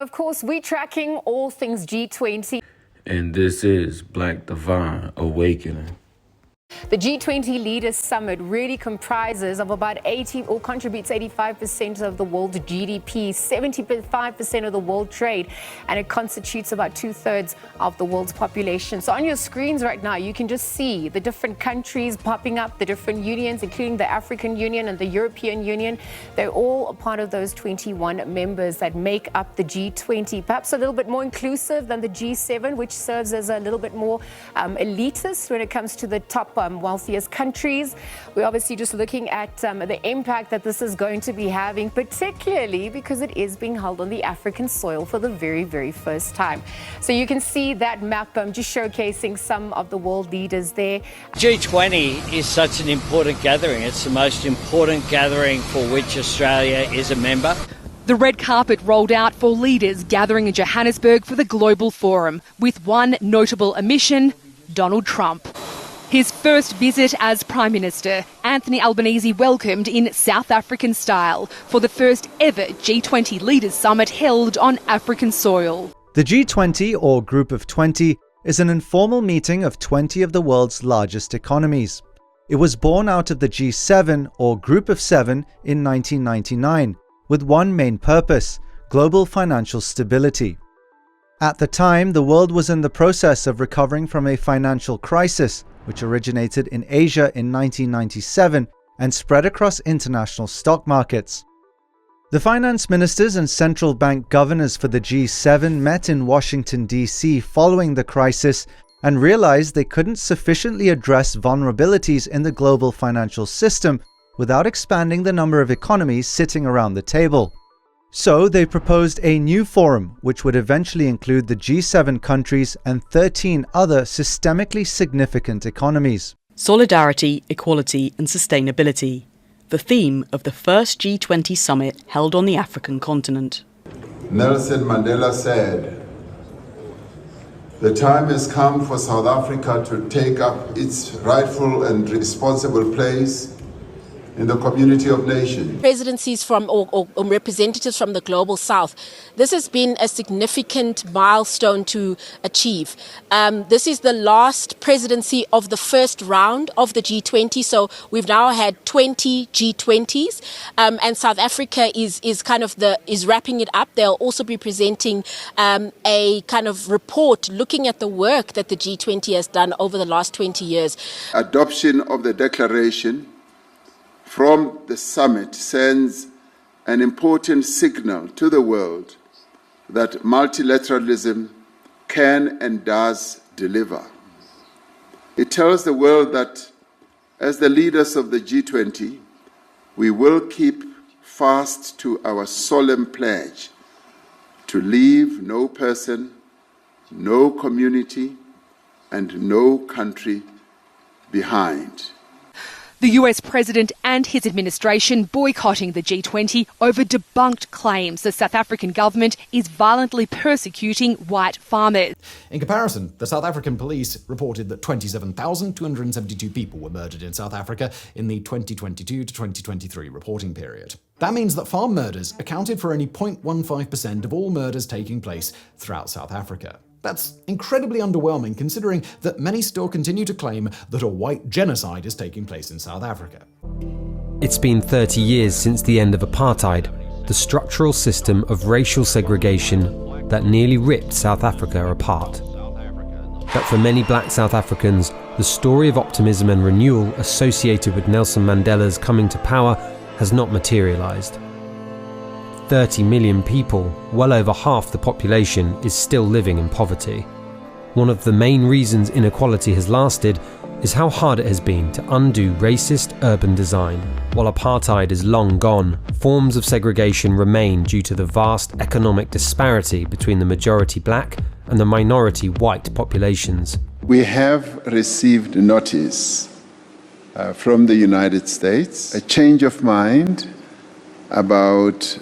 Of course, we're tracking all things G20. And this is Black Divine Awakening. The G20 Leaders Summit really comprises of about 80 or contributes 85% of the world's GDP, 75% of the world trade, and it constitutes about 2/3 of the world's population. So on your screens right now, you can just see the different countries popping up, the different unions, including the African Union and the European Union. They're all a part of those 21 members that make up the G20, perhaps a little bit more inclusive than the G7, which serves as a little bit more elitist when it comes to the top wealthiest countries. We're obviously just looking at the impact that this is going to be having, particularly because it is being held on the African soil for the very, very first time. So you can see that map just showcasing some of the world leaders there. G20 is such an important gathering. It's the most important gathering for which Australia is a member. The red carpet rolled out for leaders gathering in Johannesburg for the Global Forum, with one notable omission: Donald Trump. His first visit as Prime Minister, Anthony Albanese welcomed in South African style for the first ever G20 Leaders Summit held on African soil. The G20, or Group of 20, is an informal meeting of 20 of the world's largest economies. It was born out of the G7, or Group of 7, in 1999, with one main purpose: global financial stability. At the time, the world was in the process of recovering from a financial crisis, which originated in Asia in 1997 and spread across international stock markets. The finance ministers and central bank governors for the G7 met in Washington, D.C. following the crisis and realized they couldn't sufficiently address vulnerabilities in the global financial system without expanding the number of economies sitting around the table. So they proposed a new forum, which would eventually include the G7 countries and 13 other systemically significant economies. Solidarity, equality and sustainability, the theme of the first G20 summit held on the African continent. Nelson Mandela said, "The time has come for South Africa to take up its rightful and responsible place in the community of nations." Presidencies from or representatives from the global south. This has been a significant milestone to achieve. This is the last presidency of the first round of the G20. So we've now had 20 G20s, and South Africa is wrapping it up. They'll also be presenting a kind of report looking at the work that the G20 has done over the last 20 years. Adoption of the declaration from the summit sends an important signal to the world that multilateralism can and does deliver. It tells the world that as the leaders of the G20, we will keep fast to our solemn pledge to leave no person, no community, and no country behind. The US President and his administration boycotting the G20 over debunked claims the South African government is violently persecuting white farmers. In comparison, the South African police reported that 27,272 people were murdered in South Africa in the 2022 to 2023 reporting period. That means that farm murders accounted for only 0.15% of all murders taking place throughout South Africa. That's incredibly underwhelming considering that many still continue to claim that a white genocide is taking place in South Africa. It's been 30 years since the end of apartheid, the structural system of racial segregation that nearly ripped South Africa apart. But for many black South Africans, the story of optimism and renewal associated with Nelson Mandela's coming to power has not materialized. 30 million people, well over half the population, is still living in poverty. One of the main reasons inequality has lasted is how hard it has been to undo racist urban design. While apartheid is long gone, forms of segregation remain due to the vast economic disparity between the majority black and the minority white populations. We have received notice from the United States, a change of mind about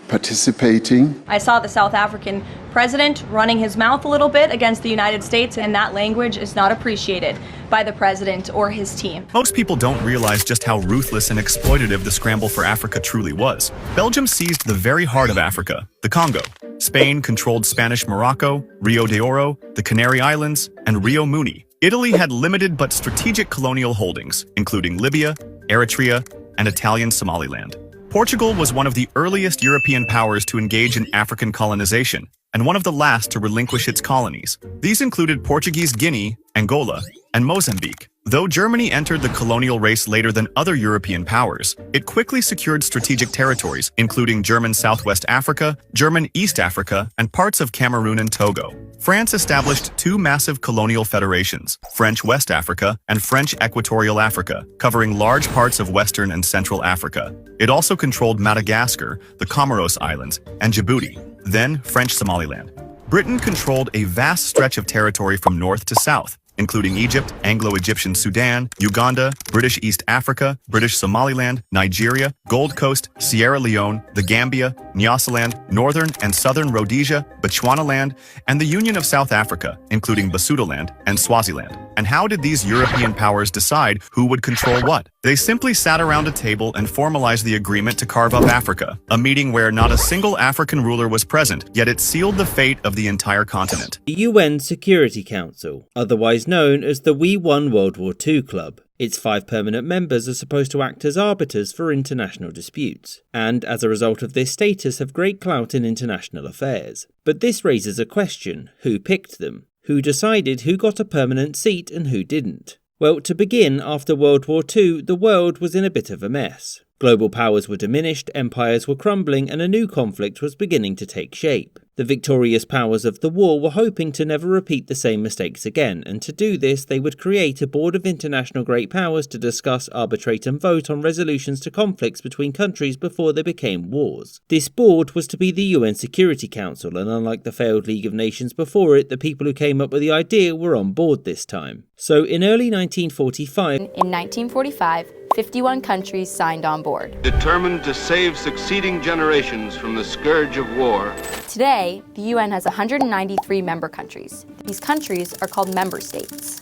participating. I saw the South African president running his mouth a little bit against the United States, and that language is not appreciated by the president or his team. Most people don't realize just how ruthless and exploitative the scramble for Africa truly was. Belgium seized the very heart of Africa, the Congo. Spain controlled Spanish Morocco, Rio de Oro, the Canary Islands, and Rio Muni. Italy had limited but strategic colonial holdings, including Libya, Eritrea, and Italian Somaliland. Portugal was one of the earliest European powers to engage in African colonization, and one of the last to relinquish its colonies. These included Portuguese Guinea, Angola, and Mozambique. Though Germany entered the colonial race later than other European powers, it quickly secured strategic territories, including German Southwest Africa, German East Africa, and parts of Cameroon and Togo. France established two massive colonial federations, French West Africa and French Equatorial Africa, covering large parts of Western and Central Africa. It also controlled Madagascar, the Comoros Islands, and Djibouti, then French Somaliland. Britain controlled a vast stretch of territory from north to south, including Egypt, Anglo-Egyptian Sudan, Uganda, British East Africa, British Somaliland, Nigeria, Gold Coast, Sierra Leone, the Gambia, Nyasaland, Northern and Southern Rhodesia, Bechuanaland, and the Union of South Africa, including Basutoland and Swaziland. And how did these European powers decide who would control what? They simply sat around a table and formalized the agreement to carve up Africa, a meeting where not a single African ruler was present, yet it sealed the fate of the entire continent. The UN Security Council, otherwise known as the We Won World War II Club. Its 5 permanent members are supposed to act as arbiters for international disputes, and as a result of this status have great clout in international affairs. But this raises a question: who picked them? Who decided who got a permanent seat and who didn't? Well, to begin, after World War II, the world was in a bit of a mess. Global powers were diminished, empires were crumbling, and a new conflict was beginning to take shape. The victorious powers of the war were hoping to never repeat the same mistakes again, and to do this they would create a board of international great powers to discuss, arbitrate and vote on resolutions to conflicts between countries before they became wars. This board was to be the UN Security Council, and unlike the failed League of Nations before it, the people who came up with the idea were on board this time. So in early 1945... In 1945, 51 countries signed on board. Determined to save succeeding generations from the scourge of war. Today, the UN has 193 member countries. These countries are called member states.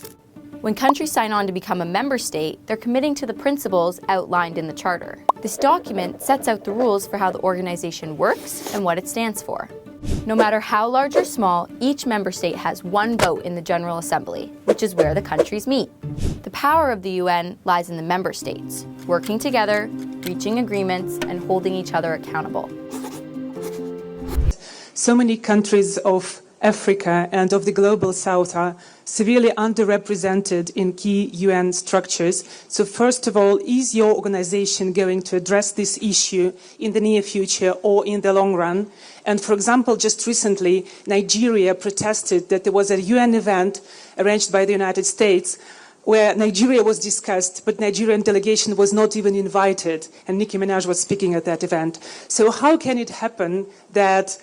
When countries sign on to become a member state, they're committing to the principles outlined in the Charter. This document sets out the rules for how the organization works and what it stands for. No matter how large or small, each member state has one vote in the General Assembly, which is where the countries meet. The power of the UN lies in the member states, working together, reaching agreements, and holding each other accountable. So many countries of Africa and of the Global South are severely underrepresented in key UN structures. So first of all, is your organization going to address this issue in the near future or in the long run? And for example, just recently, Nigeria protested that there was a UN event arranged by the United States where Nigeria was discussed, but Nigerian delegation was not even invited, and Nicki Minaj was speaking at that event. So how can it happen that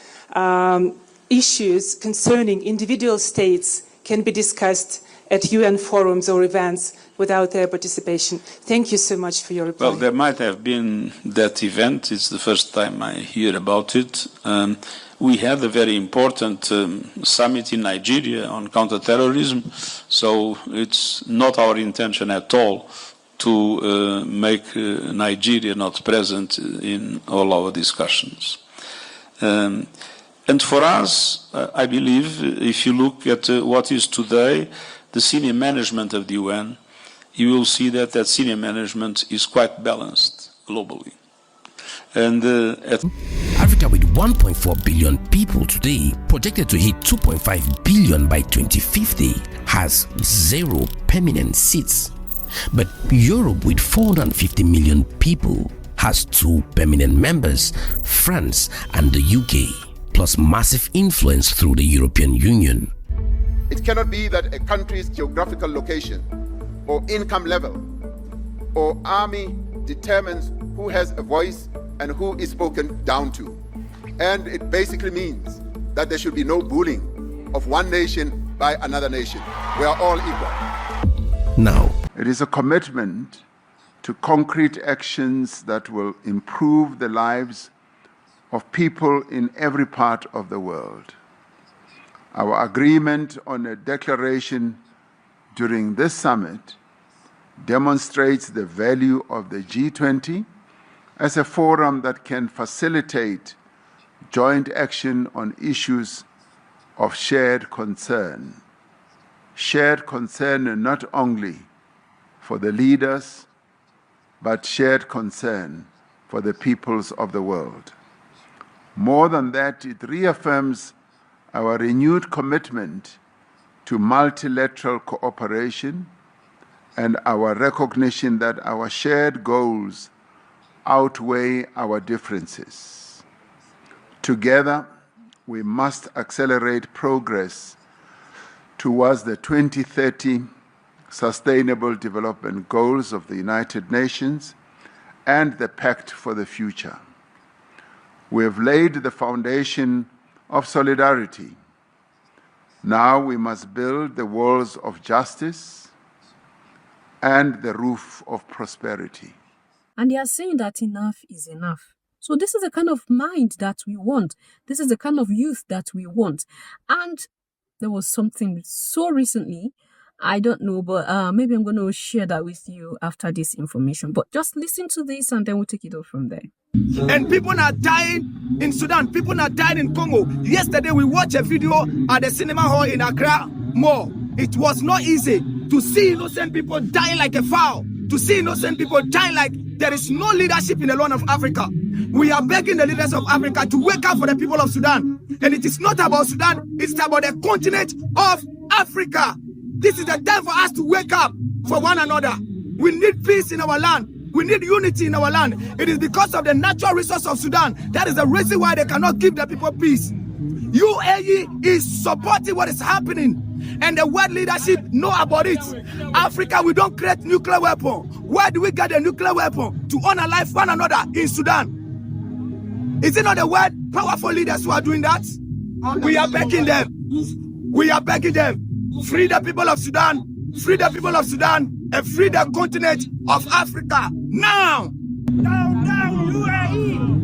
issues concerning individual states can be discussed at UN forums or events without their participation? Thank you so much for your reply. Well, there might have been that event. It's the first time I hear about it. We had a very important summit in Nigeria on counterterrorism, so it's not our intention at all to make Nigeria not present in all our discussions. And for us, I believe, if you look at what is today the senior management of the UN, you will see that that senior management is quite balanced globally. And Africa, with 1.4 billion people today, projected to hit 2.5 billion by 2050, has 0 permanent seats. But Europe, with 450 million people, has 2 permanent members, France and the UK, plus massive influence through the European Union. It cannot be that a country's geographical location or income level or army determines who has a voice and who is spoken down to. And it basically means that there should be no bullying of one nation by another nation. We are all equal. Now, it is a commitment to concrete actions that will improve the lives of people in every part of the world. Our agreement on a declaration during this summit demonstrates the value of the G20 as a forum that can facilitate joint action on issues of shared concern. Shared concern not only for the leaders, but shared concern for the peoples of the world. More than that, it reaffirms our renewed commitment to multilateral cooperation and our recognition that our shared goals outweigh our differences. Together, we must accelerate progress towards the 2030 Sustainable Development Goals of the United Nations and the Pact for the Future. We have laid the foundation of solidarity. Now we must build the walls of justice and the roof of prosperity. And they are saying that enough is enough. So this is the kind of mind that we want. This is the kind of youth that we want. And there was something so recently, I don't know, but maybe I'm going to share that with you after this information. But just listen to this and then we'll take it off from there. And people are dying in Sudan. People are dying in Congo. Yesterday we watched a video at the cinema hall in Accra Mall. It was not easy to see innocent people dying like a fowl. To see innocent people dying like there is no leadership in the land of Africa. We are begging the leaders of Africa to wake up for the people of Sudan. And it is not about Sudan, it's about the continent of Africa. This is the time for us to wake up for one another. We need peace in our land. We need unity in our land. It is because of the natural resource of Sudan. That is the reason why they cannot give the people peace. UAE is supporting what is happening. And the world leadership know about it. Africa, we don't create nuclear weapon. Where do we get a nuclear weapon? To honor life one another in Sudan. Is it not the world powerful leaders who are doing that? We are begging them. We are begging them. Free the people of Sudan. Free the people of Sudan. And free the continent of Africa. Now! Down, down, UAE!